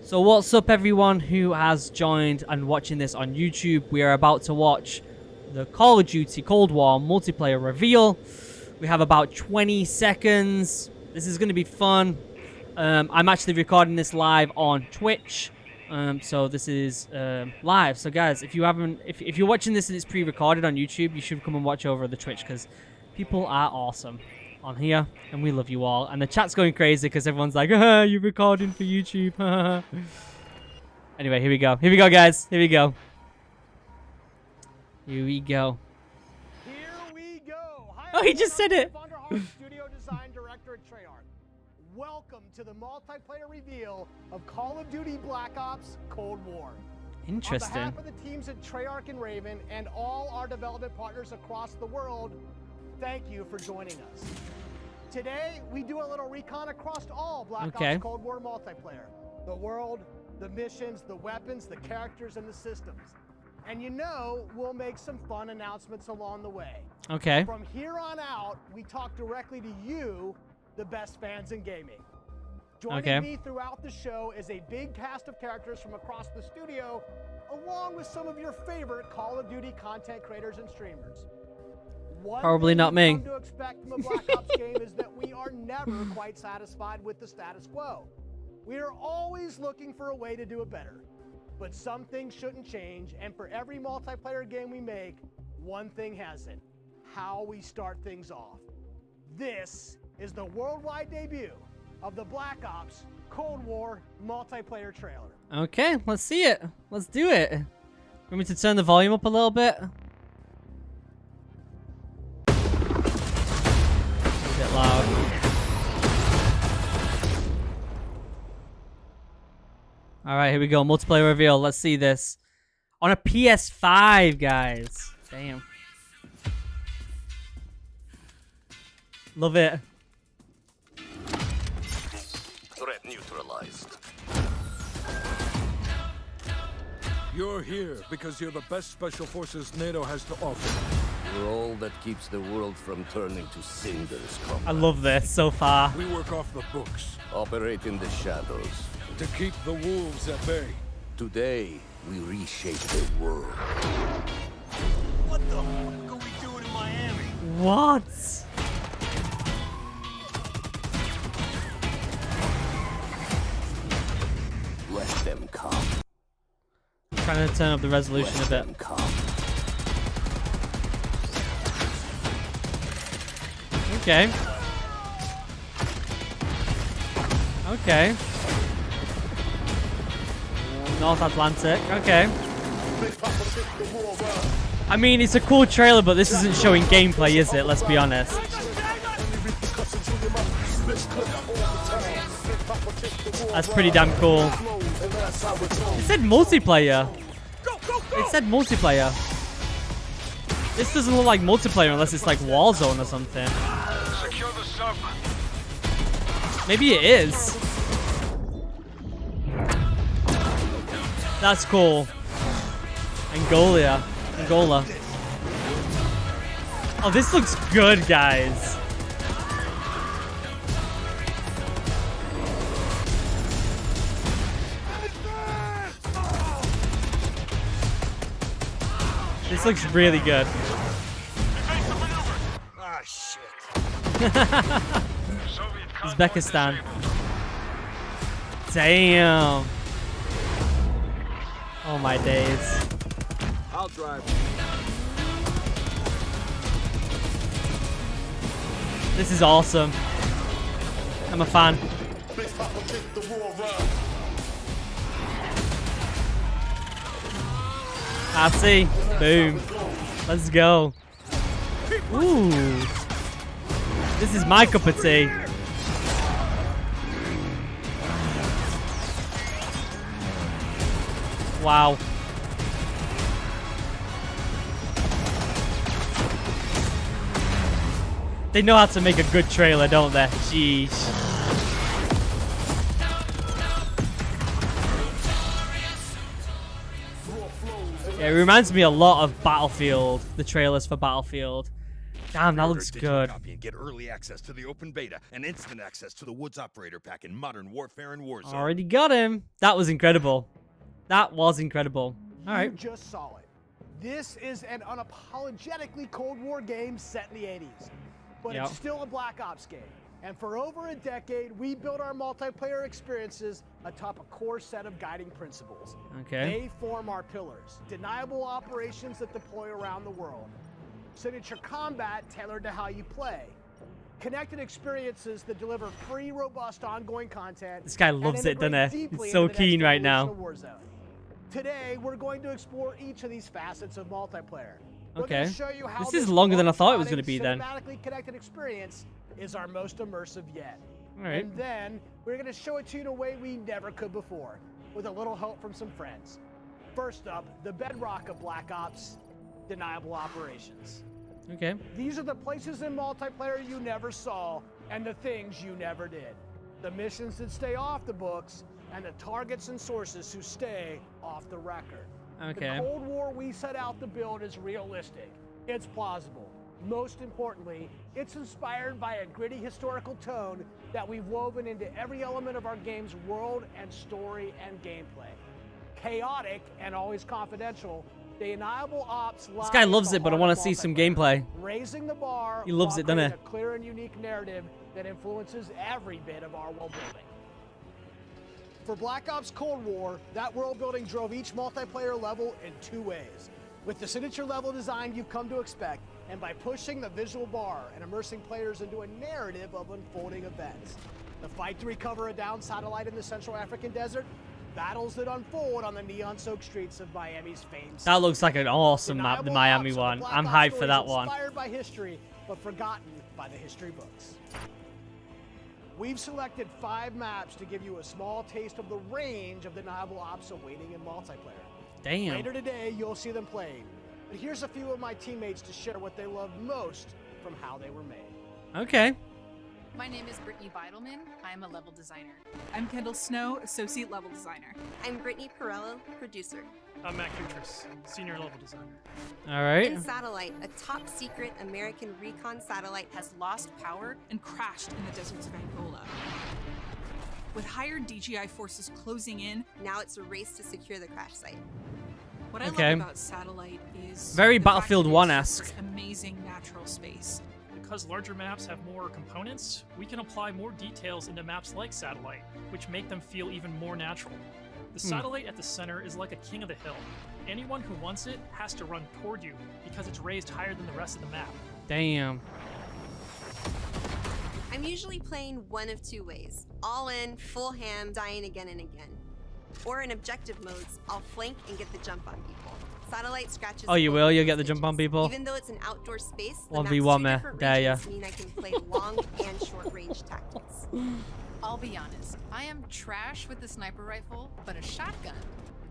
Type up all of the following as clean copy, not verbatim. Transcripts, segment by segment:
So what's up everyone who has joined and watching this on YouTube? We are about to watch the Call of Duty Cold War multiplayer reveal. We have about 20 seconds. This is going to be fun. I'm actually recording this live on Twitch. So this is live. So guys, if you're watching this and it's pre-recorded on YouTube, you should come and watch over the Twitch because people are awesome on here and we love you all. And the chat's going crazy because everyone's like, you're recording for YouTube. Anyway, here we go. Here we go, guys. Here we go. Here we go. Here we go. Hi, oh, he just said it. Studio design director at Treyarch. Welcome to the multiplayer reveal of Call of Duty Black Ops Cold War. Interesting. On behalf of the teams at Treyarch and Raven and all our development partners across the world, thank you for joining us. Today, we do a little recon across all Black Ops Cold War multiplayer. The world, the missions, the weapons, the characters, and the systems. And you know, we'll make some fun announcements along the way. Okay. From here on out, we talk directly to you, the best fans in gaming. Joining me throughout the show is a big cast of characters from across the studio, along with some of your favorite Call of Duty content creators and streamers. Probably not me. One thing to expect from a Black Ops game is that we are never quite satisfied with the status quo. We are always looking for a way to do it better. But some things shouldn't change, and for every multiplayer game we make, one thing hasn't: how we start things off. This is the worldwide debut of the Black Ops Cold War multiplayer trailer. Okay, let's see it. Let's do it. Want me to turn the volume up a little bit? A bit loud. All right, here we go. Multiplayer reveal. Let's see this. On a PS5, guys. Damn. Love it. Threat neutralized. You're here because you're the best special forces NATO has to offer. You're all that keeps the world from turning to cinders, comrade. I love this so far. We work off the books. Operate in the shadows. To keep the wolves at bay. Today, we reshape the world. What the fuck are we doing in Miami? What? Let them come. I'm trying to turn up the resolution a bit. Let them come. Okay. Okay. North Atlantic. Okay. I mean, it's a cool trailer, but this isn't showing gameplay, is it? Let's be honest. That's pretty damn cool. It said multiplayer. It said multiplayer. This doesn't look like multiplayer unless it's like Warzone or something. Maybe it is. That's cool. Angola. Oh, this looks good, guys. This looks really good. Ah, shit. Uzbekistan. Damn. Oh my days. I'll drive. This is awesome. I'm a fan. I see. Boom. Let's go. Ooh. This is my cup of tea. Wow. They know how to make a good trailer, don't they? Jeez. Yeah, it reminds me a lot of Battlefield, the trailers for Battlefield. Damn, that Pre-order looks a digital good. copy and get early access to the open beta and instant access to the Woods Operator Pack in Modern Warfare and Warzone. Already got him. That was incredible. That was incredible. All right. You just saw it. This is an unapologetically Cold War game set in the 80s, but Yep. it's still a Black Ops game. And for over a decade, we built our multiplayer experiences atop a core set of guiding principles. Okay. They form our pillars. Deniable operations that deploy around the world. Signature combat tailored to how you play. Connected experiences that deliver free, robust, ongoing content. This guy and loves it, doesn't integrate he? deeply He's so into the keen next right now. evolution of Warzone. Today, we're going to explore each of these facets of multiplayer. We're Okay. gonna show you how This is longer than I thought it was gonna be then. Cinematically connected experience is our most immersive yet. All right. And then we're going to show it to you in a way we never could before, with a little help from some friends. First up, the bedrock of Black Ops, Deniable operations. Okay. These are the places in multiplayer you never saw and the things you never did. The missions that stay off the books and the targets and sources who stay off the record. Okay. The Cold War we set out to build is realistic. It's plausible. Most importantly, it's inspired by a gritty historical tone that we've woven into every element of our game's world and story and gameplay. Chaotic and always confidential, Deniable Ops This guy loves it, but I want to see some gameplay. Raising the bar. He loves while it, doesn't he? creating a clear and unique narrative that influences every bit of our world building. For Black Ops Cold War, that world building drove each multiplayer level in two ways. With the signature level design you've come to expect, and by pushing the visual bar and immersing players into a narrative of unfolding events. The fight to recover a downed satellite in the Central African desert, battles that unfold on the neon-soaked streets of Miami's famed city. That looks like an awesome map, the Deniable Miami Ops are the one. Black I'm Ops hyped for stories that one. Inspired by history, but forgotten by the history books. We've selected 5 maps to give you a small taste of the range of Deniable Ops awaiting in multiplayer. Damn. Later today, you'll see them playing. But here's a few of my teammates to share what they love most from how they were made. Okay. My name is Brittany Beidelman. I'm a level designer. I'm Kendall Snow, Associate Level Designer. I'm Brittany Perello, producer. I'm Matt Kutris, senior level designer. All right. In Satellite, a top secret American recon satellite Has lost power and crashed in the deserts of Angola. With hired DGI forces closing in, now it's a race to secure the crash site. what I Okay. love about Satellite is Very the fact Battlefield that it's 1-esque. this amazing natural space. Because larger maps have more components, we can apply more details into maps like Satellite, which make them feel even more natural. The satellite at the center is like a king of the hill. Anyone who wants it has to run toward you because it's raised higher than the rest of the map. Damn. I'm usually playing one of two ways. All in, full ham, dying again and again. Or in objective modes, I'll flank and get the jump on people. Satellite scratches. Oh, you both will? You'll those get the jump on itches. people? Even though it's an outdoor space, the 1v1 map's two me. different Dare ya. regions mean I can play long and short range tactics. I'll be honest, I am trash with the sniper rifle, but a shotgun,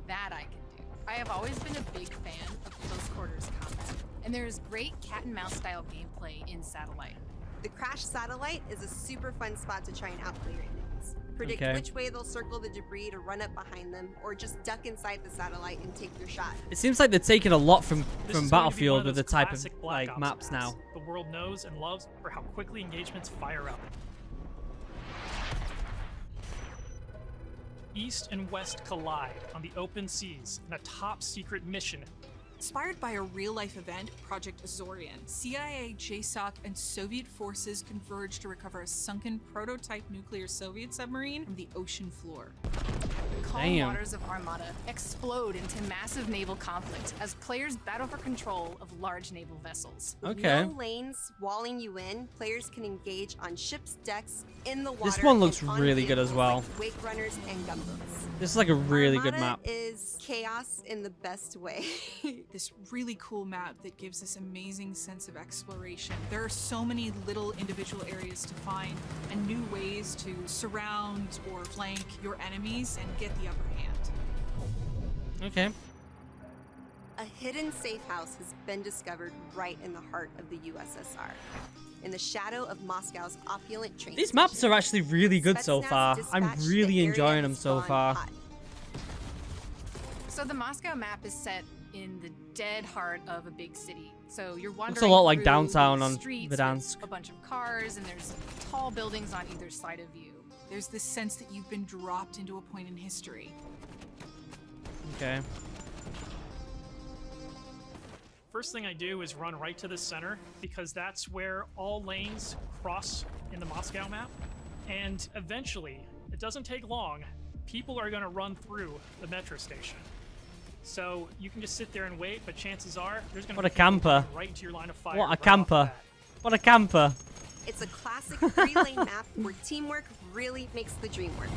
that I can do. I have always been a big fan of close quarters combat, and there is great cat and mouse style gameplay in Satellite. The crash satellite is a super fun spot to try and outplay your enemies. Predict Okay. which way they'll circle the debris to run up behind them, or just duck inside the satellite and take your shot. It seems like they're taking a lot from This is going to be Battlefield one with the those type of classic Black like Ops maps now. The world knows and loves for how quickly engagements fire up. East and West collide on the open seas in a top secret mission. Inspired by a real-life event, Project Azorian, CIA, JSOC, and Soviet forces converge to recover a sunken prototype nuclear Soviet submarine from the ocean floor. The calm Damn. waters of Armada explode into massive naval conflict as players battle for control of large naval vessels. With Okay. no lanes walling you in, players can engage on ships' decks, in the water. This one looks and on really good as vehicles well. like wake runners and gunboats. This is like a really good Armada map. is chaos in the best way. This really cool map that gives this amazing sense of exploration. There are so many little individual areas to find and new ways to surround or flank your enemies and get the upper hand. Okay. A hidden safe house has been discovered right in the heart of the USSR, in the shadow of Moscow's opulent train These maps station. are actually really good so Spetsnaz far. I'm dispatched, the really area enjoying them has so gone far. hot. So the Moscow map is set in the dead heart of a big city. So you're wandering Looks a lot like through downtown on streets Verdansk. with a bunch of cars, and there's tall buildings on either side of you. There's this sense that you've been dropped into a point in history. Okay. First thing I do is run right to the center, because that's where all lanes cross in the Moscow map. And eventually, it doesn't take long, people are going to run through the metro station. So you can just sit there and wait, but chances are there's going to What be a camper. right into your line of fire. What a right off camper. the bat. What a camper. It's a classic 3-lane map where teamwork really makes the dream work.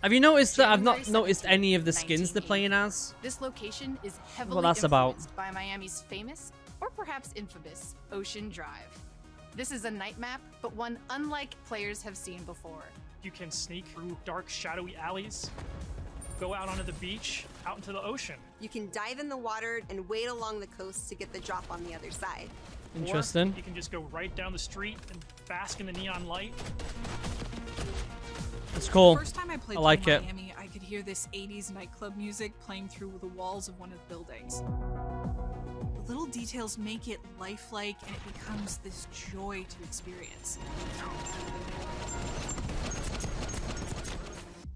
Have you noticed that I've not January noticed 17th, any of the skins they're 1980. playing as? This location is heavily that's about. influenced by Miami's famous, or perhaps infamous, Ocean Drive. This is a night map, but one unlike players have seen before. You can sneak through dark, shadowy alleys, go out onto the beach, out into the ocean. You can dive in the water and wade along the coast to get the drop on the other side. Interesting. Or you can just go right down the street and bask in the neon light. It's cool. First time I played I like through it. Miami, I could hear this 80s nightclub music playing through the walls of one of the buildings. The little details make it lifelike, and it becomes this joy to experience.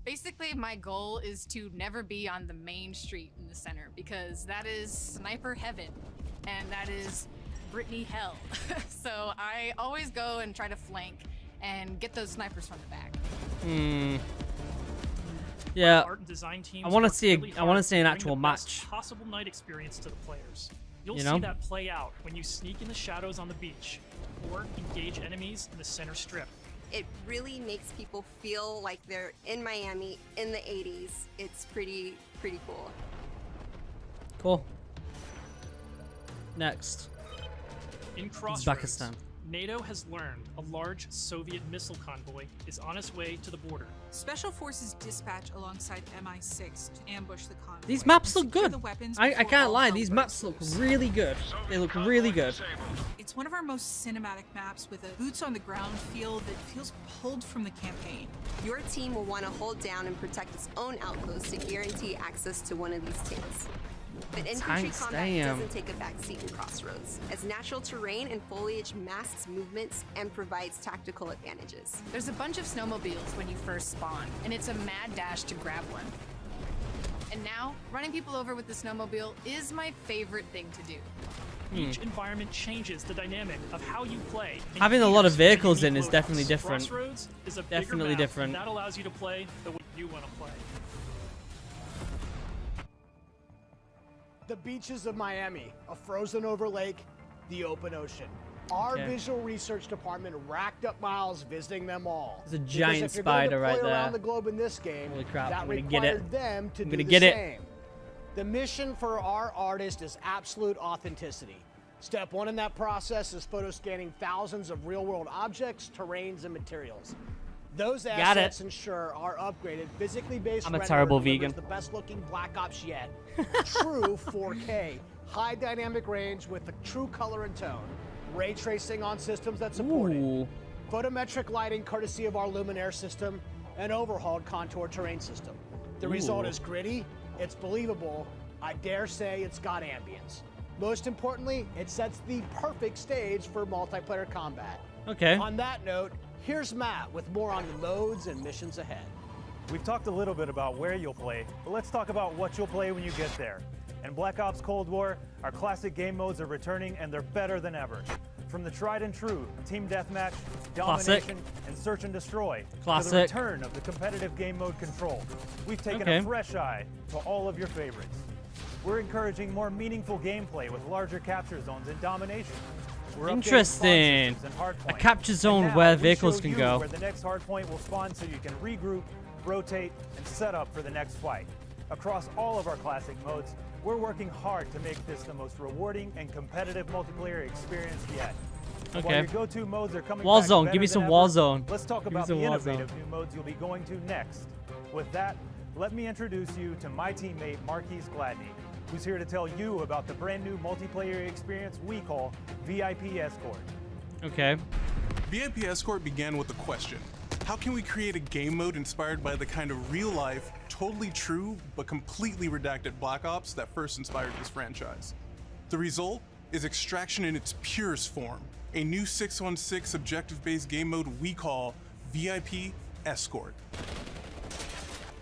Basically, my goal is to never be on the main street in the center, because that is sniper heaven, and that is Brittany hell. So I always go and try to flank and get those snipers from the back. Yeah. Art and design teams I wanna work see really I wanna hard see an to bring actual the best match. possible night experience to the players. You'll You see know? that play out when you sneak in the shadows on the beach or engage enemies in the center strip. It really makes people feel like they're in Miami in the 80s. It's pretty cool. Cool. Next. In Crossroads, Uzbekistan. NATO has learned a large Soviet missile convoy is on its way to the border. Special forces dispatch alongside MI6 to ambush the convoy. These maps and look secure good. the weapons I before can't all lie, hell these breaks maps look loose. really good. They look really good. It's one of our most cinematic maps with a boots on the ground feel that feels pulled from the campaign. Your team will want to hold down and protect its own outpost to guarantee access to one of these tanks. But infantry Tanks, combat damn. doesn't take a backseat in Crossroads, as natural terrain and foliage masks movements and provides tactical advantages. There's a bunch of snowmobiles when you first spawn, and it's a mad dash to grab one. And now, running people over with the snowmobile is my favorite thing to do. Each environment changes the dynamic of how you play. and Having a lot of here's the vehicles in unique is definitely loadouts. different. Crossroads is a bigger Definitely map, different. and that allows you to play the way you want to play. The beaches of Miami, a frozen over lake, the open ocean. Our Okay. visual research department racked up miles visiting them all. There's a Because giant if you're gonna spider right deploy around there. the globe in this game, Holy crap, that I'm gonna required get it. them to I'm do gonna the get it. same. The mission for our artist is absolute authenticity. Step one in that process is photo scanning thousands of real-world objects, terrains, and materials. Those Got assets it. ensure our upgraded, physically based I'm a renderer terrible delivers vegan. the best-looking Black Ops yet. True 4K, high dynamic range with the true color and tone, ray tracing on systems that support it, Ooh. photometric lighting courtesy of our Luminaire system, and overhauled contour terrain system. The result Ooh. is gritty, it's believable, I dare say it's got ambience. Most importantly, it sets the perfect stage for multiplayer combat. Okay. On that note, here's Matt with more on the modes and missions ahead. We've talked a little bit about where you'll play, but let's talk about what you'll play when you get there. In Black Ops Cold War, our classic game modes are returning and they're better than ever. From the tried and true Team Deathmatch, Classic. Domination, and Search and Destroy, to the Classic. return of the competitive game mode Control, we've taken Okay. a fresh eye to all of your favorites. We're encouraging more meaningful gameplay with larger capture zones and domination. We're updating Interesting. spawn systems and hardpoint. A capture And zone now where we vehicles show can you go. Where the next hardpoint will spawn so you can regroup, rotate, and set up for the next fight. Across all of our classic modes, we're working hard to make this the most rewarding and competitive multiplayer experience yet. While Okay. your go-to modes are coming Warzone, back give me better some than ever, Warzone. Let's talk Give me about some the Warzone. innovative new modes you'll be going to next. With that, let me introduce you to my teammate Marquise Gladney, who's here to tell you about the brand new multiplayer experience we call VIP Escort. Okay. VIP Escort began with a question. How can we create a game mode inspired by the kind of real-life, totally true, but completely redacted Black Ops that first inspired this franchise? The result is Extraction in its purest form, a new 6-on-6 objective-based game mode we call VIP Escort.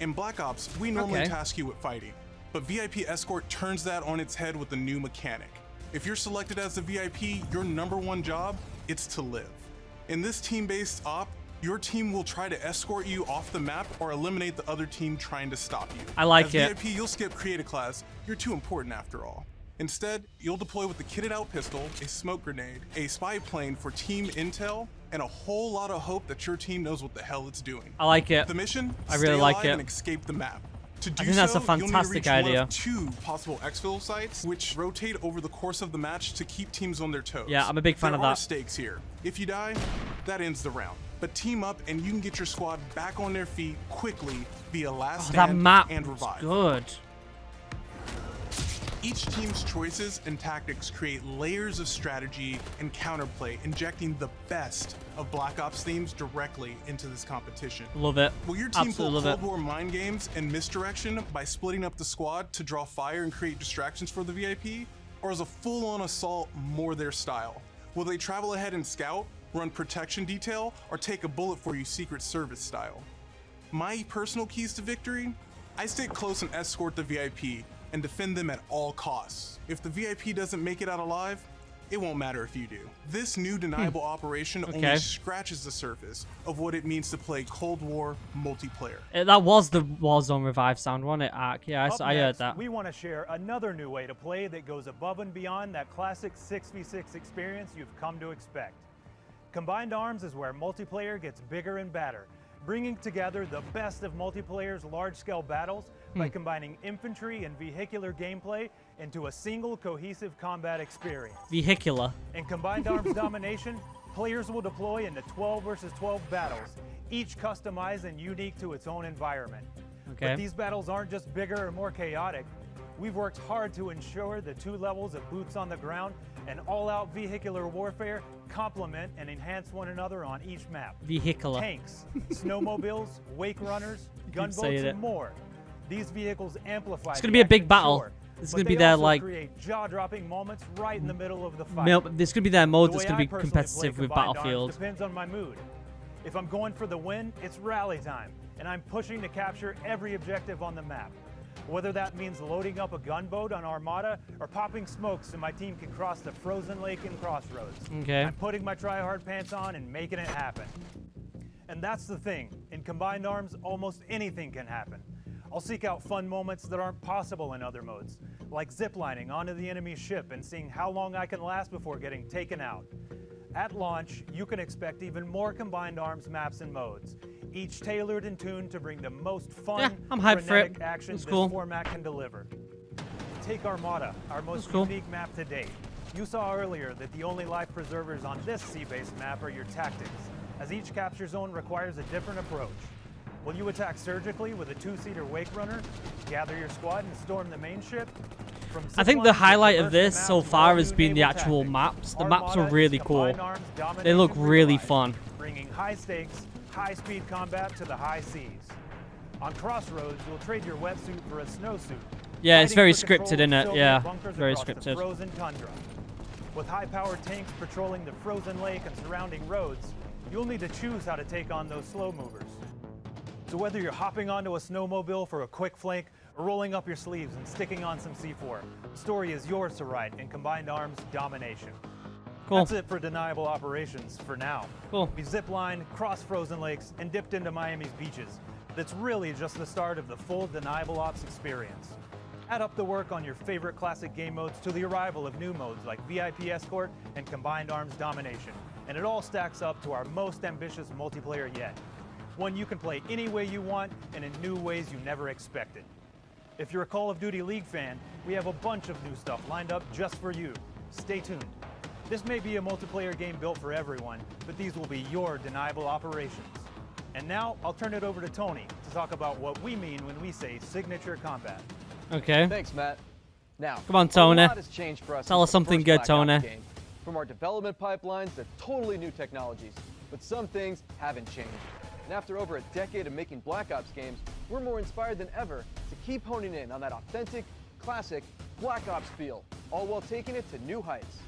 In Black Ops, we normally task you with fighting, but VIP Escort turns that on its head with a new mechanic. If you're selected as the VIP, your #1 job, it's to live. In this team-based op, your team will try to escort you off the map or eliminate the other team trying to stop you. I like it. As VIP, you'll skip create a class. You're too important after all. Instead, you'll deploy with a kitted out pistol, a smoke grenade, a spy plane for team intel, and a whole lot of hope that your team knows what the hell it's doing. I like it. The mission? I really stay like alive it. and escape the map. To do I think that's so, a fantastic you'll need to reach idea. one of 2 possible exfil sites, which rotate over the course of the match to keep teams on their toes. Yeah, I'm a big fan of There are that. stakes here. If you die, that ends the round. But team up and you can get your squad back on their feet quickly via last That stand map and was revive. good. Each team's choices and tactics create layers of strategy and counterplay, injecting the best of Black Ops themes directly into this competition. Love it. Will your team Absolutely pull love Cold War mind games and misdirection by splitting up the squad to draw fire and create distractions for the VIP? Or is a full-on assault more their style? Will they travel ahead and scout, run protection detail, or take a bullet for you Secret Service style? My personal keys to victory? I stick close and escort the VIP and defend them at all costs. If the VIP doesn't make it out alive, it won't matter if you do. This new Deniable operation only scratches the surface of what it means to play Cold War multiplayer. That was the Warzone revive sound, wasn't it, Ark? Yeah, I heard Next, that. we want to share another new way to play that goes above and beyond that classic 6v6 experience you've come to expect. Combined Arms is where multiplayer gets bigger and badder, bringing together the best of multiplayer's large-scale battles by combining infantry and vehicular gameplay into a single cohesive combat experience. Vehicular. In Combined Arms Domination, players will deploy into 12 versus 12 battles, each customized and unique to its own environment. Okay. But these battles aren't just bigger or more chaotic. We've worked hard to ensure the 2 levels of boots on the ground and all-out vehicular warfare complement and enhance one another on each map. Vehicular. Tanks, snowmobiles, wake runners, gunboats, saying it. and more. These vehicles amplify. It's gonna be a big battle. This is gonna be their like. Create jaw-dropping moments right in the middle of the fight. This could be their mode. The That's way gonna I be personally competitive play with Combined Arms Battlefield. Depends on my mood. If I'm going for the win, it's rally time, and I'm pushing to capture every objective on the map. Whether that means loading up a gunboat on Armada or popping smokes so my team can cross the frozen lake in Crossroads. Okay. I'm putting my try-hard pants on and making it happen. And that's the thing. In Combined Arms, almost anything can happen. I'll seek out fun moments that aren't possible in other modes, like ziplining onto the enemy ship and seeing how long I can last before getting taken out. At launch, you can expect even more Combined Arms maps and modes, each tailored and tuned to bring the most fun, I'm hyped for it. frenetic action It's this cool. format can deliver. Take Armada, our most cool. unique map to date. You saw earlier that the only life preservers on this sea-based map are your tactics, as each capture zone requires a different approach. Will you attack surgically with a 2-seater wake runner, gather your squad, and storm the main ship? From I think the ziplines to highlight of traverse this the so maps with far all has new been the naval actual tactics, maps. The maps are Armada really is cool. Combined Arms They look Domination really Revive, fun. bringing high stakes, high-speed combat to the high seas. On Crossroads, you'll trade your wetsuit for a snowsuit. Yeah, it's fighting very for control scripted, of isn't it? Soviet Yeah, bunkers very across the scripted. frozen tundra. With high-powered tanks patrolling the frozen lake and surrounding roads, you'll need to choose how to take on those slow movers. So whether you're hopping onto a snowmobile for a quick flank or rolling up your sleeves and sticking on some C4, the story is yours to write in Combined Arms Domination. Cool. That's it for Deniable Operations for now. Cool. We ziplined, crossed frozen lakes, and dipped into Miami's beaches. That's really just the start of the full Deniable Ops experience. Add up the work on your favorite classic game modes to the arrival of new modes like VIP Escort and Combined Arms Domination, and it all stacks up to our most ambitious multiplayer yet. One you can play any way you want and in new ways you never expected. If you're a Call of Duty League fan, we have a bunch of new stuff lined up just for you. Stay tuned. This may be a multiplayer game built for everyone, but these will be your Deniable Operations. And now, I'll turn it over to Tony to talk about what we mean when we say signature combat. Okay. Thanks, Matt. Now, Come on, Tony. a lot has changed for us Tell since us the something first good, Black Ops Tony. game. From our development pipelines to totally new technologies. But some things haven't changed. And after over a decade of making Black Ops games, we're more inspired than ever to keep honing in on that authentic, classic Black Ops feel, all while taking it to new heights.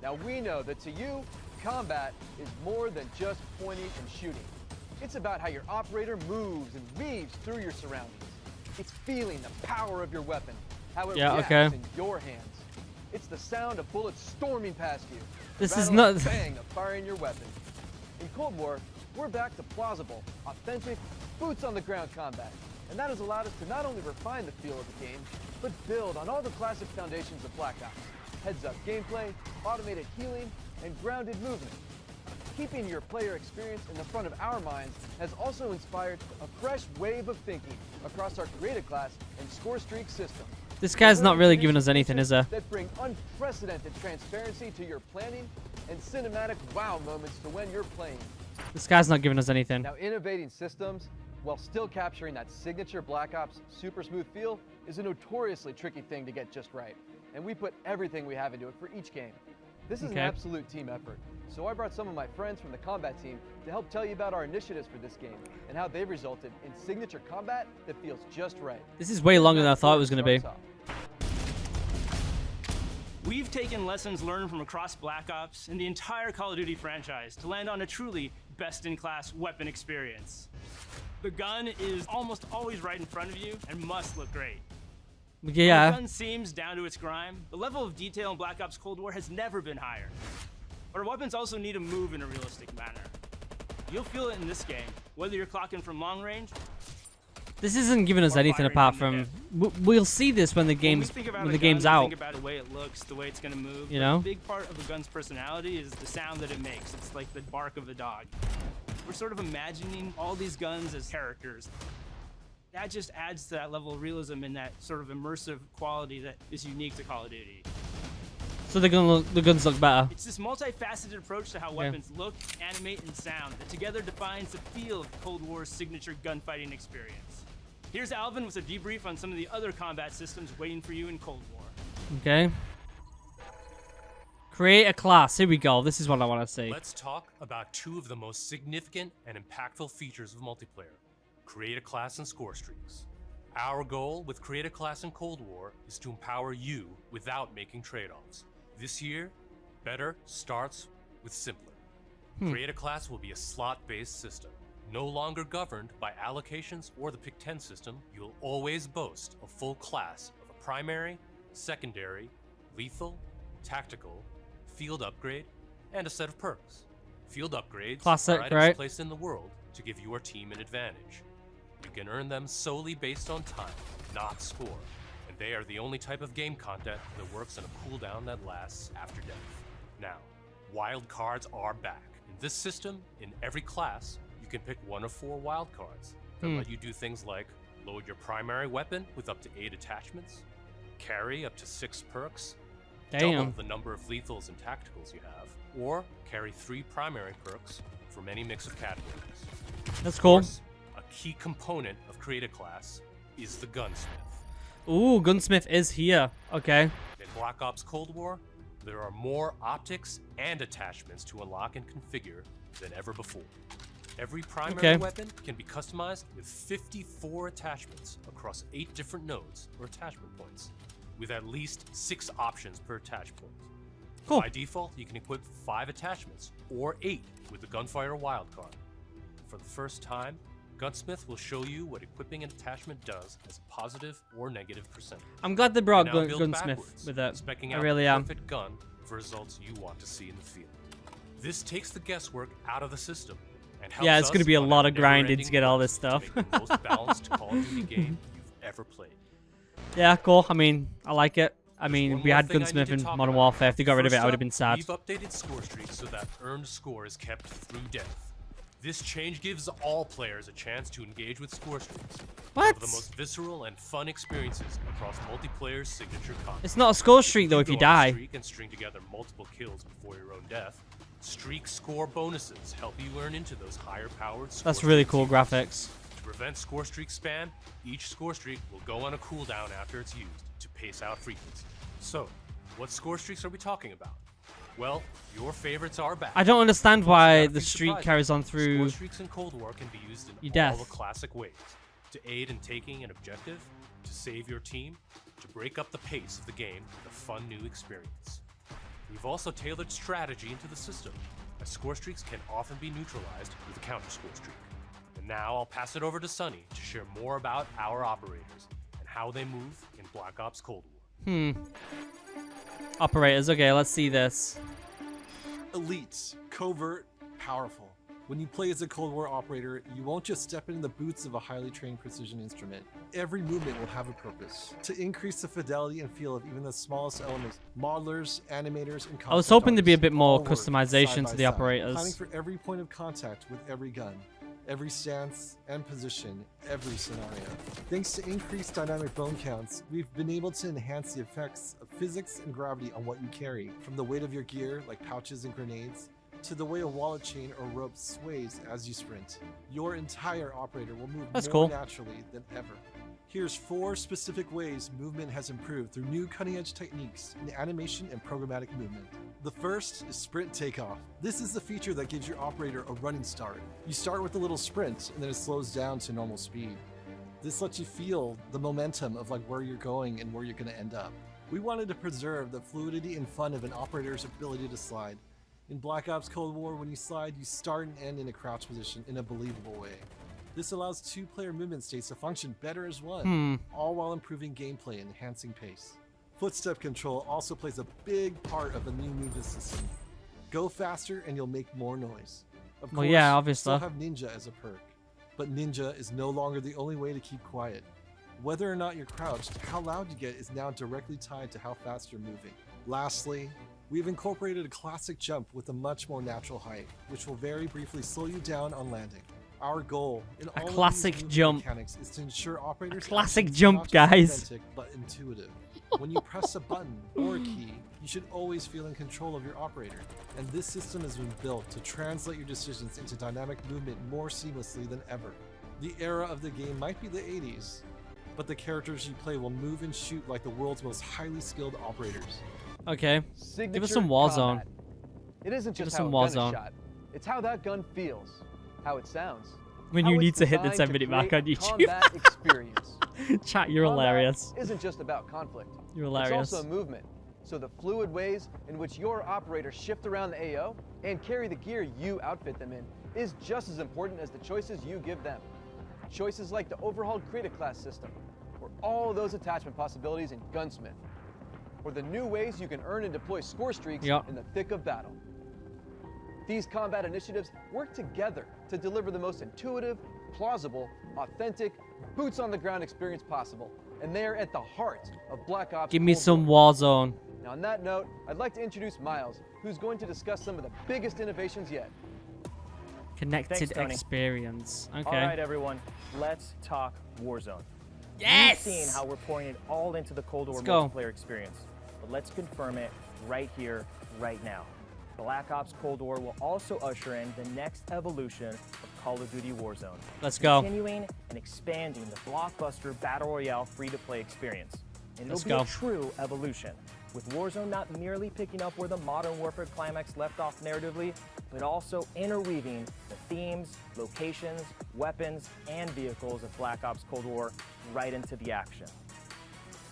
Now we know that to you, combat is more than just pointing and shooting. It's about how your operator moves and weaves through your surroundings. It's feeling the power of your weapon, how it reacts in your hands. It's the sound of bullets storming past you. This is not the bang of firing your weapon. In Cold War, we're back to plausible, authentic, boots on the ground combat. And that has allowed us to not only refine the feel of the game, but build on all the classic foundations of Black Ops. Heads-up gameplay, automated healing, and grounded movement. Keeping your player experience in the front of our minds has also inspired a fresh wave of thinking across our creative class and score streak system. This guy's not really giving us anything, is there? That bring unprecedented transparency to your planning and cinematic wow moments to when you're playing. This guy's not giving us anything. Now, innovating systems while still capturing that signature Black Ops super smooth feel is a notoriously tricky thing to get just right. And we put everything we have into it for each game. This is an absolute team effort. So I brought some of my friends from the combat team to help tell you about our initiatives for this game and how they've resulted in signature combat that feels just right. This is way longer than I thought it was going to be. We've taken lessons learned from across Black Ops and the entire Call of Duty franchise to land on a truly best-in-class weapon experience. The gun is almost always right in front of you and must look great. Yeah. The gun seems down to its grime. The level of detail in Black Ops Cold War has never been higher. But our weapons also need to move in a realistic manner. You'll feel it in this game, whether you're clocking from long range. This isn't giving us anything apart from. We'll see this when the game's out. Think about the way it looks, the way it's going to move. You know, a big part of a gun's personality is the sound that it makes. It's like the bark of a dog. We're sort of imagining all these guns as characters. That just adds to that level of realism and that sort of immersive quality that is unique to Call of Duty. So the guns look better. It's this multifaceted approach to how weapons look, animate, and sound that together defines the feel of Cold War's signature gunfighting experience. Here's Alvin with a debrief on some of the other combat systems waiting for you in Cold War. Okay. Create a class. Here we go. This is what I want to see. Let's talk about two of the most significant and impactful features of multiplayer. Create a class and score streaks. Our goal with Create a Class in Cold War is to empower you without making trade-offs. This year, better starts with simpler. Create a Class will be a slot-based system. No longer governed by allocations or the Pick 10 system, you'll always boast a full class of a primary, secondary, lethal, tactical, field upgrade, and a set of perks. Field upgrades are items placed in the world to give your team an advantage. You can earn them solely based on time, not score. And they are the only type of game content that works in a cooldown that lasts after death. Now, wild cards are back. In this system, in every class, you can pick one of 4 wild cards that let you do things like load your primary weapon with up to 8 attachments, carry up to 6 perks, double the number of lethals and tacticals you have, or carry 3 primary perks from any mix of categories. That's cool. Of course, a key component of Create a Class is the gunsmith. Ooh, gunsmith is here. Okay. In Black Ops Cold War, there are more optics and attachments to unlock and configure than ever before. Every primary weapon can be customized with 54 attachments across 8 different nodes or attachment points, with at least 6 options per attach point. Cool. By default, you can equip 5 attachments or 8 with the Gunfighter wildcard. For the first time, Gunsmith will show you what equipping an attachment does as a positive or negative percentage. I'm glad they brought Now build Gunsmith backwards, with that. Specking I out really the am. perfect gun for results you want to see in the field. This takes the guesswork out of the system and helps Yeah, it's going to us be a on lot that of grinding never-ending to get all quest this stuff. to make the most balanced Call of Duty game you've ever played. Yeah, cool. I mean, I like it. I There's mean, one we more had thing I Gunsmith need in to talk Modern about. Warfare. If they got rid of it, First I would have up, been sad. We've updated score streaks so that earned score is kept through death. This change gives all players a chance to engage with score streaks. What? One of the most visceral and fun experiences across multiplayer's signature content. It's not a score streak though if you go on a die. Streak and string together multiple kills before your own death. Streak score bonuses help you earn into those higher-powered score That's really streaks cool used. graphics. To prevent score streak spam, each score streak will go on a cooldown after it's used to pace out frequency. So, what score streaks are we talking about? Well, your favorites are back. I don't understand why Gotta the be streak surprised. carries on through Score streaks in Cold War can be used in your all death. the classic ways. To aid in taking an objective, to save your team, to break up the pace of the game with a fun new experience. We've also tailored strategy into the system, as score streaks can often be neutralized with a counter score streak. And now I'll pass it over to Sunny to share more about our operators and how they move in Black Ops Cold War. Operators. Okay, let's see this. Elites, covert, powerful. When you play as a Cold War operator, you won't just step into the boots of a highly trained precision instrument. Every movement will have a purpose. To increase the fidelity and feel of even the smallest elements, modelers, animators, and I was hoping there'd be a bit more all work customization side to by the side, operators. planning for every point of contact with every gun, every stance and position, every scenario. Thanks to increased dynamic bone counts, we've been able to enhance the effects of physics and gravity on what you carry, from the weight of your gear, like pouches and grenades, to the way a wallet chain or rope sways as you sprint. Your entire operator will move That's more cool. naturally than ever. Here's 4 specific ways movement has improved through new cutting-edge techniques in animation and programmatic movement. The first is sprint takeoff. This is the feature that gives your operator a running start. You start with a little sprint and then it slows down to normal speed. This lets you feel the momentum of like where you're going and where you're going to end up. We wanted to preserve the fluidity and fun of an operator's ability to slide. In Black Ops Cold War, when you slide, you start and end in a crouch position in a believable way. This allows 2-player movement states to function better as one, all while improving gameplay and enhancing pace. Footstep control also plays a big part of the new movement system. Go faster and you'll make more noise. Of Well, course, yeah, you obviously. still have Ninja as a perk, but Ninja is no longer the only way to keep quiet. Whether or not you're crouched, how loud you get is now directly tied to how fast you're moving. Lastly, we've incorporated a classic jump with a much more natural height, which will very briefly slow you down on landing. Our goal in all of classic these movement jump. mechanics is to ensure operators classic actions jump, not just guys. authentic, but intuitive. When you press a button or a key, you should always feel in control of your operator. And this system has been built to translate your decisions into dynamic movement more seamlessly than ever. The era of the game might be the 80s, but the characters you play will move and shoot like the world's most highly skilled operators. Okay. Give Signature us some Warzone. combat. It isn't Give just us how some a gun is Warzone. shot. It's how that gun feels, how it sounds. When how you it's need to hit the designed 10-minute mark create on a YouTube. combat experience. Chat, you're Combat hilarious. Isn't just about conflict. You're hilarious. It's also movement. So the fluid ways in which your operators shift around the AO and carry the gear you outfit them in is just as important as the choices you give them. Choices like the overhauled Create a Class system, or all those attachment possibilities in Gunsmith, or the new ways you can earn and deploy score streaks in the thick of battle. These combat initiatives work together to deliver the most intuitive, plausible, authentic, boots-on-the-ground experience possible, and they are at the heart of Black Ops. Give me Cold some War. Warzone. Now, on that note, I'd like to introduce Miles, who's going to discuss some of the biggest innovations yet. Connected Thanks, Tony. experience. Okay. All right, everyone, let's talk Warzone. Yes! You've seen how we're pouring it all into the Cold War Let's go. multiplayer experience, but let's confirm it right here, right now. Black Ops Cold War will also usher in the next evolution of Call of Duty Warzone. Let's go. Continuing and expanding the blockbuster Battle Royale free-to-play experience. And Let's it'll be go. a true evolution, with Warzone not merely picking up where the Modern Warfare climax left off narratively, but also interweaving the themes, locations, weapons, and vehicles of Black Ops Cold War right into the action.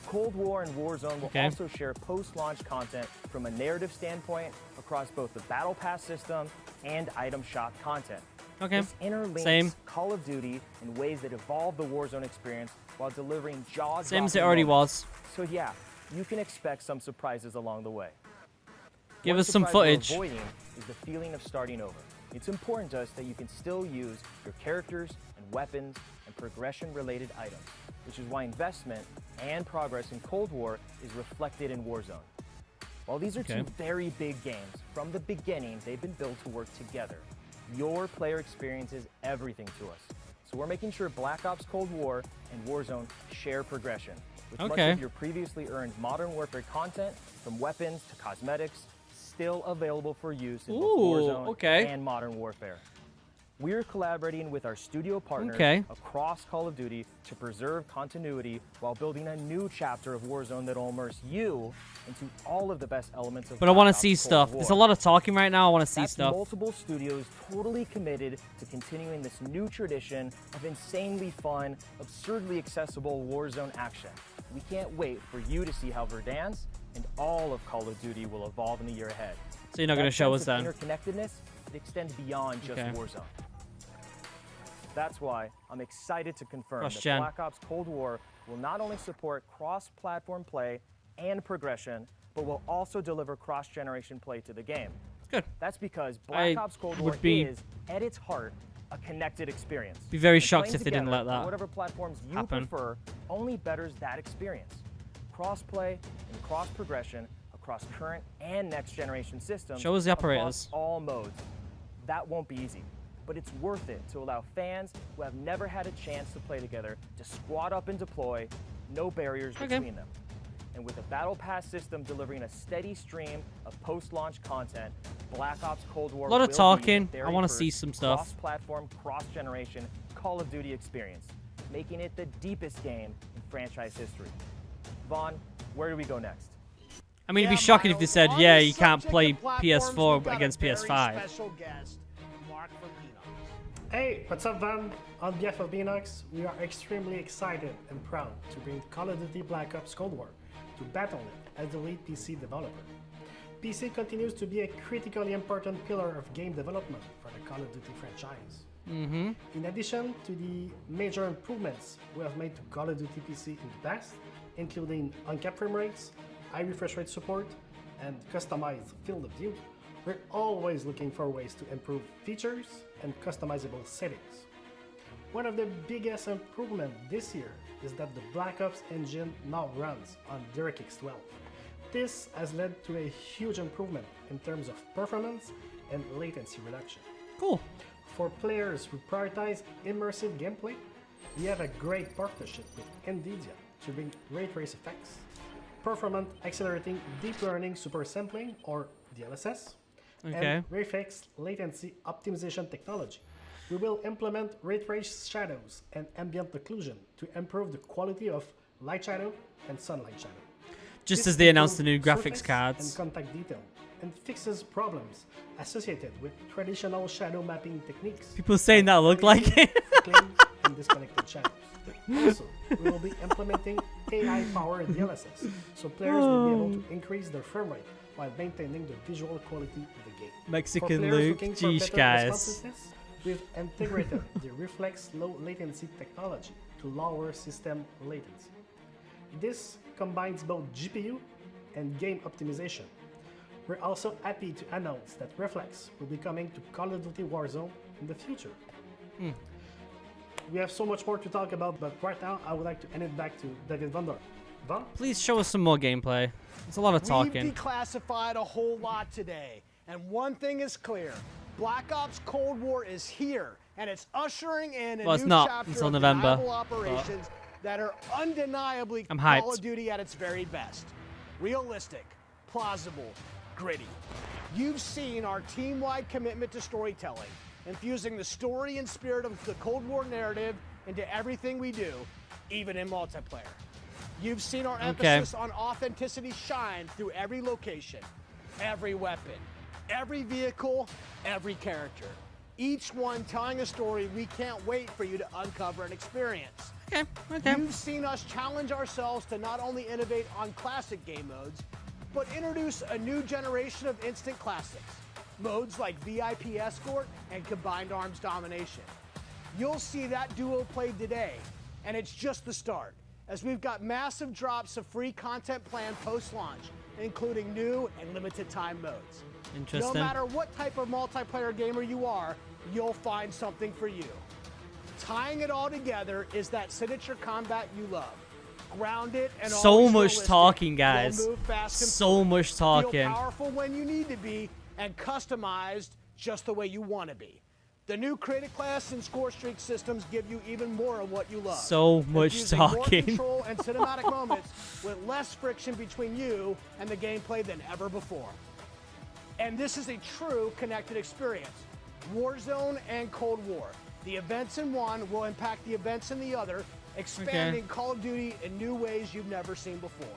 Cold War and Warzone will also share post-launch content from a narrative standpoint across both the Battle Pass system and item shop content. Okay. This interlinks Same. Call of Duty in ways that evolve the Warzone experience while delivering jaw-dropping Same as it already moments. was. So yeah, you can expect some surprises along the way. Give One us some surprise we're footage. avoiding is the feeling of starting over. It's important to us that you can still use your characters and weapons and progression-related items, which is why investment and progress in Cold War is reflected in Warzone. While these are two very big games, from the beginning they've been built to work together. Your player experience is everything to us. So we're making sure Black Ops Cold War and Warzone share progression, with much of your previously earned Modern Warfare content, from weapons to cosmetics, still available for use in both Warzone and Modern Warfare. We're collaborating with our studio partners across Call of Duty to preserve continuity while building a new chapter of Warzone that'll immerse you into all of the best elements of But I want to Black see Ops Cold stuff. War. There's a lot of talking right now. I want to see That's stuff. multiple studios totally committed to continuing this new tradition of insanely fun, absurdly accessible Warzone action. We can't wait for you to see how Verdansk and all of Call of Duty will evolve in the year ahead. So you're not going to show us then? then? Interconnectedness, it extends beyond just Warzone. That's why I'm excited to confirm that Cross-gen. Black Ops Cold War will not only support cross-platform play and progression, but will also deliver cross-generation play to the game. Good. That's because Black Ops Cold War is, at its heart, a connected experience. Be very And shocked playing if they didn't together let that on whatever platforms you happen. prefer only betters that experience. Cross-play and cross-progression across current and next-generation systems. Show us the across operators. all modes. That won't be easy, but it's worth it to allow fans who have never had a chance to play together to squad up and deploy, no barriers between them. And with the Battle Pass system delivering a steady stream of post-launch content, Black Ops Cold War A lot of will talking. be the I very wanna first see some stuff. cross-platform, cross-generation Call of Duty experience, making it the deepest game in franchise history. Vaughn, where do we go next? I mean, it'd be shocking if they said, On yeah, the you can't subject play of platforms, we've PS4 got against a very PS5. special guest, Mark from Enox. Hey, what's up, Van? On behalf of Enox, we are extremely excited and proud to bring Call of Duty Black Ops Cold War to Battle.net as the lead PC developer. PC continues to be a critically important pillar of game development for the Call of Duty franchise. In addition to the major improvements we have made to Call of Duty PC in the past, including uncapped frame rates, high refresh rate support, and customized field of view, we're always looking for ways to improve features and customizable settings. One of the biggest improvements this year is that the Black Ops engine now runs on DirectX 12. This has led to a huge improvement in terms of performance and latency reduction. Cool. For players who prioritize immersive gameplay, we have a great partnership with NVIDIA to bring ray trace effects, performant accelerating deep learning super sampling or DLSS, and ray trace latency optimization technology. We will implement ray trace shadows and ambient occlusion to improve the quality of light shadow and sunlight shadow. Just This as they announced the new improves graphics surface cards. and contact detail, and fixes problems associated with traditional shadow mapping techniques. People saying that look like it. Clean and disconnected shadows. Also, we will be implementing AI-powered DLSS, so players will be able to increase their frame rate while maintaining the visual quality of the game. Mexican For players Luke, looking for geesh, better guys. responsiveness, we've integrated the Reflex low latency technology to lower system latency. This combines both GPU and game optimization. We're also happy to announce that Reflex will be coming to Call of Duty Warzone in the future. We have so much more to talk about, but right now I would like to hand it back to David Van Der. Van? Please show us some more gameplay. It's a lot of talking. We've declassified a whole lot today, and one thing is clear. Black Ops Cold War is here, and it's ushering in a Well, it's new not chapter until of November, Deniable operations that are undeniably I'm Call hyped. of Duty at its very best. Realistic, plausible, gritty. You've seen our team-wide commitment to storytelling, infusing the story and spirit of the Cold War narrative into everything we do, even in multiplayer. You've seen our emphasis on authenticity shine through every location, every weapon, every vehicle, every character. Each one telling a story we can't wait for you to uncover and experience. You've seen us challenge ourselves to not only innovate on classic game modes, but introduce a new generation of instant classics. Modes like VIP Escort and Combined Arms Domination. You'll see that duo played today, and it's just the start, as we've got massive drops of free content planned post-launch, including new and limited time modes. Interesting. No matter what type of multiplayer gamer you are, you'll find something for you. Tying it all together is that signature combat you love. Grounded and So always much realistic. talking, guys. You'll move fast and So much talking. Feel powerful when you need to be, and customized just the way you want to be. The new Creative Class and Score Streak systems give you even more of what you love. So much Infusing more talking. control and cinematic moments with less friction between you and the gameplay than ever before. And this is a true connected experience. Warzone and Cold War. The events in one will impact the events in the other, expanding Call of Duty in new ways you've never seen before.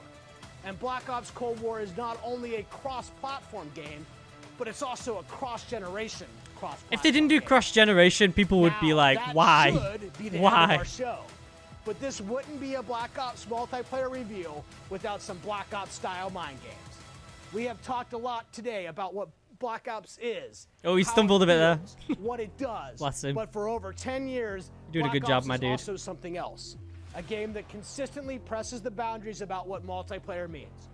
And Black Ops Cold War is not only a cross-platform game, but it's also a cross-generation cross-platform If they didn't do cross-generation, people would be like, why? Should be the end of our show. But this wouldn't be a Black Ops multiplayer reveal without some Black Ops style mind games. We have talked a lot today about what Black Ops is. Oh, he stumbled a bit there. What it does. Bless him. But for over 10 years, You're doing a good Black job, Ops my is dude. also something else. A game that consistently presses the boundaries about what multiplayer means.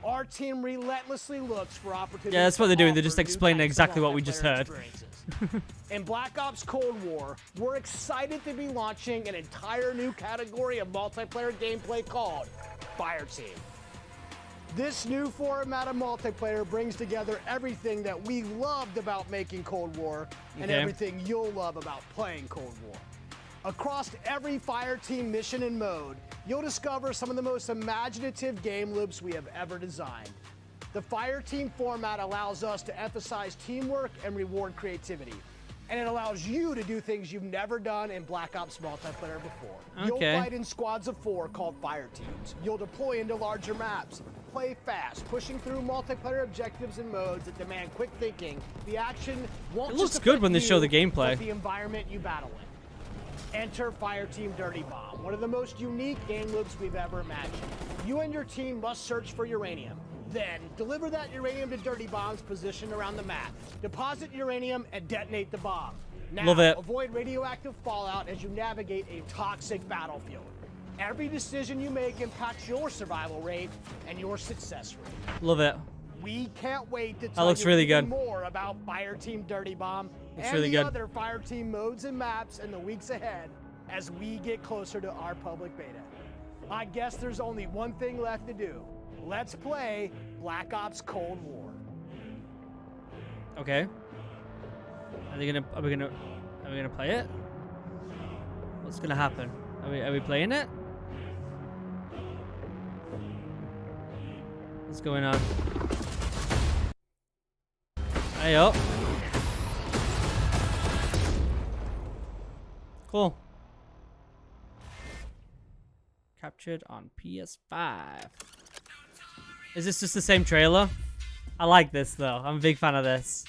Our team relentlessly looks for opportunities. Yeah, that's what they're doing. They're just to offer new explaining types of exactly what we just multiplayer heard. experiences. In Black Ops Cold War, we're excited to be launching an entire new category of multiplayer gameplay called Fireteam. This new format of multiplayer brings together everything that we loved about making Cold War and everything you'll love about playing Cold War. Across every Fireteam mission and mode, you'll discover some of the most imaginative game loops we have ever designed. The Fireteam format allows us to emphasize teamwork and reward creativity. And it allows you to do things you've never done in Black Ops multiplayer before. You'll fight in squads of 4 called Fireteams. You'll deploy into larger maps, play fast, pushing through multiplayer objectives and modes that demand quick thinking. The action won't It looks just good when they affect show the you, gameplay. but the environment you battle in. Enter Fireteam Dirty Bomb, one of the most unique game loops we've ever imagined. You and your team must search for uranium. Then, deliver that uranium to Dirty Bombs positioned around the map. Deposit uranium and detonate the bomb. Now, Love it. avoid radioactive fallout as you navigate a toxic battlefield. Every decision you make impacts your survival rate and your success rate. Love it. We can't wait to That tell looks you really even good. more about Fireteam Dirty Bomb Looks and really the good. other Fireteam modes and maps in the weeks ahead as we get closer to our public beta. I guess there's only one thing left to do. Let's play Black Ops Cold War. Okay. Are we gonna play it? What's gonna happen? Are we playing it? What's going on? Hey up. Cool. Captured on PS5. Is this just the same trailer? I like this though. I'm a big fan of this.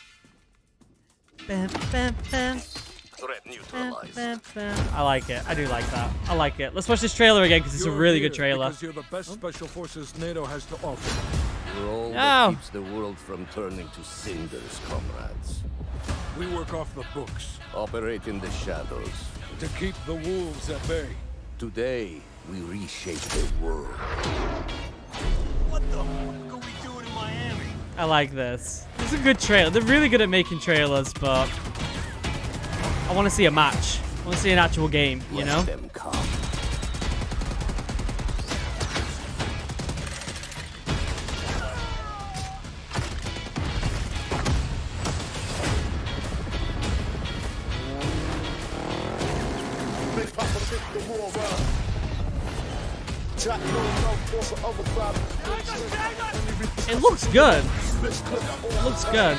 Bam, bam, bam. Threat neutralized. Bam, bam, bam. I like it. I do like that. I like it. Let's watch this trailer again because it's a You're really here good trailer. Because you're the best special forces NATO has to offer. You're all No. that keeps the world from turning to cinders, comrades. We work off the books. Operate in the shadows. To keep the wolves at bay. Today, we reshape the world. What the fuck are we doing in Miami? I like this. It's a good trailer. They're really good at making trailers, but I want to see a match. I want to see an actual game, you know? Let them come. It looks good. It looks good.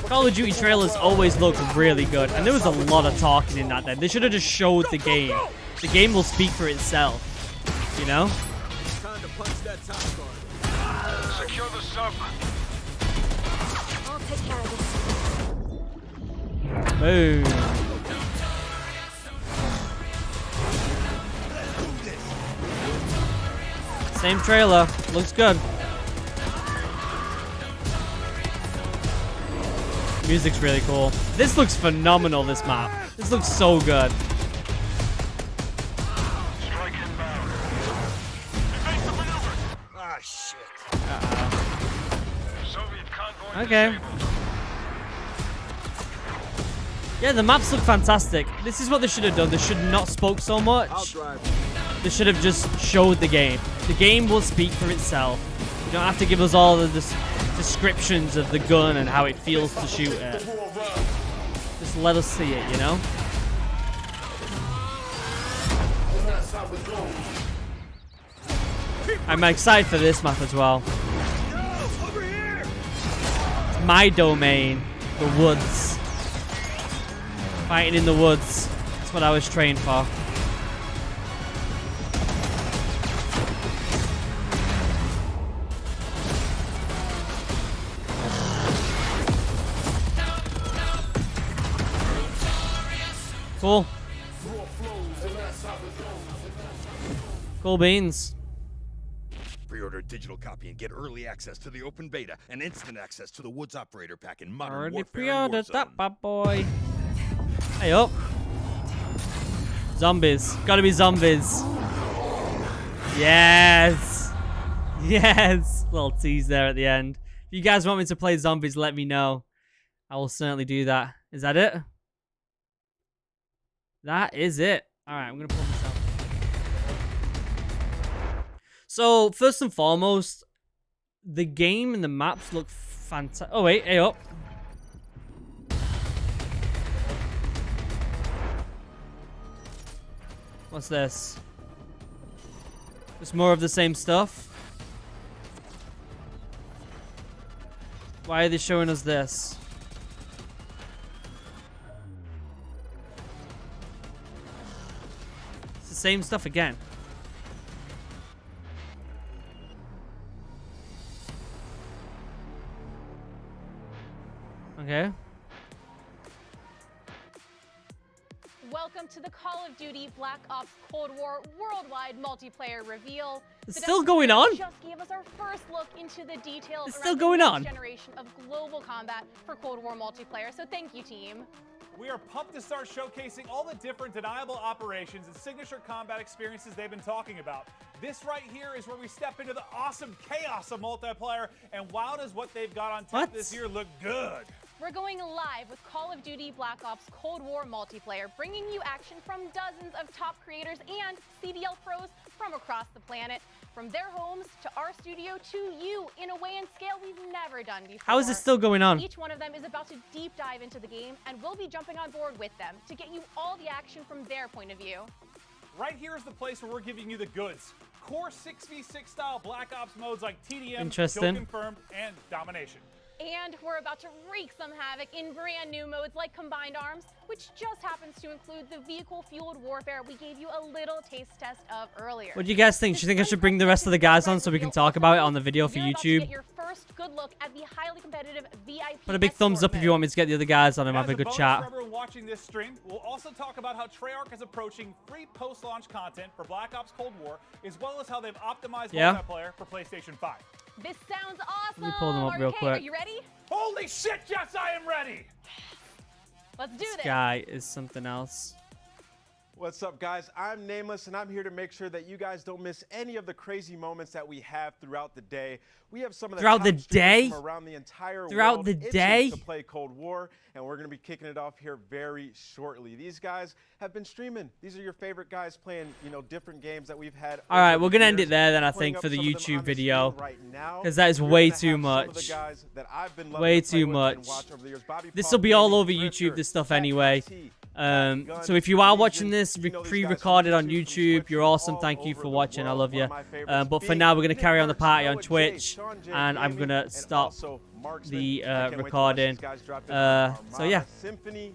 Call of Duty trailers always look really good, and there was a lot of talking in that. Then they should have just showed the game. The game will speak for itself, you know. Time to punch that top guard. Secure the sub. I'll take care of this. Boom. Same trailer. Looks good. Music's really cool. This looks phenomenal, this map. This looks so good. Ah, shit. Okay. Yeah, the maps look fantastic. This is what they should have done. They should not spoke so much. I'll drive. They should have just showed the game. The game will speak for itself. You don't have to give us all the descriptions of the gun and how it feels to shoot it. Just let us see it, you know? I'm excited for this map as well. It's my domain, the woods. Fighting in the woods. That's what I was trained for. Cool. Cool beans. Pre-order a digital copy and get early access to the open beta and instant access to the Woods Operator Pack in Modern Already Warfare pre-ordered and Warzone. that bad boy. Hey up. Zombies. Gotta be zombies. Yes. Yes. Little tease there at the end. If you guys want me to play zombies, let me know. I will certainly do that. Is that it? That is it. Alright, I'm gonna pull this out. So, first and foremost, the game and the maps look fantastic. Oh wait, hey up. What's this? Just more of the same stuff? Why are they showing us this? It's the same stuff again. Okay. Welcome to the Call of Duty Black Ops Cold War worldwide multiplayer reveal. It's still going on? Just gave us our first look into the details It's around still the going next on. generation of global combat for Cold War multiplayer. So thank you, team. We are pumped to start showcasing all the different Deniable operations and signature combat experiences they've been talking about. This right here is where we step into the awesome chaos of multiplayer, and wow, does what they've got on tap this year look good. We're going live with Call of Duty Black Ops Cold War multiplayer, bringing you action from dozens of top creators and CDL pros from across the planet. From their homes to our studio to you in a way and scale we've never done before. How is this still going on? Each one of them is about to deep dive into the game, and we'll be jumping on board with them to get you all the action from their point of view. Right here is the place where we're giving you the goods. Core 6v6 style Black Ops modes like TDM, Interesting. Kill Confirmed, and Domination. And we're about to wreak some havoc in brand new modes like Combined Arms, which just happens to include the vehicle-fueled warfare we gave you a little taste test of earlier. What do you guys think? Do you think I should bring the rest of the guys on so we can talk about it on the video for You're about to YouTube? get your first good look at the highly competitive VIP. Put a big thumbs up if you want me to get the other guys on and have As a good bonus chat. For everyone watching this stream, we'll also talk about how Treyarch is approaching free post-launch content for Black Ops Cold War, as well as how they've optimized multiplayer for PlayStation 5. This sounds awesome. Let me pull them up real Okay, quick. Are you ready? Holy shit, yes, I am ready! Let's do This this. guy is something else. What's up, guys? I'm Nameless, and I'm here to make sure that you guys don't miss any of the crazy moments that we have throughout the day. We have some of the Throughout the top streamers day? from around the entire Throughout world the itching day? to play Cold War, and we're going to be kicking it off here very shortly. These guys have been streaming. These are your favorite guys playing, you know, different games that we've had. All right, over we're the going to end years. it there then, I Putting think, up for the some of them YouTube on the video. screen right now. Because that is We're way gonna too have some of the much. guys that I've been loving Way to play too with and much. watch over the years. Bobby This Paul, will be all Jamie, over Drifter, YouTube, this stuff anyway. Gun, So if you are watching Legion, this you know these pre-recorded guys on from YouTube, YouTube, you're awesome. all Thank you over for the watching. I world. love One you. of my favorites But for being now, we're going to Nick carry on the Merckx, party on Noah J, Twitch. Sean J, And I'm Jamie, going to and stop also Marksman. the I can't wait to watch recording. these guys drop in on So yeah. Symphony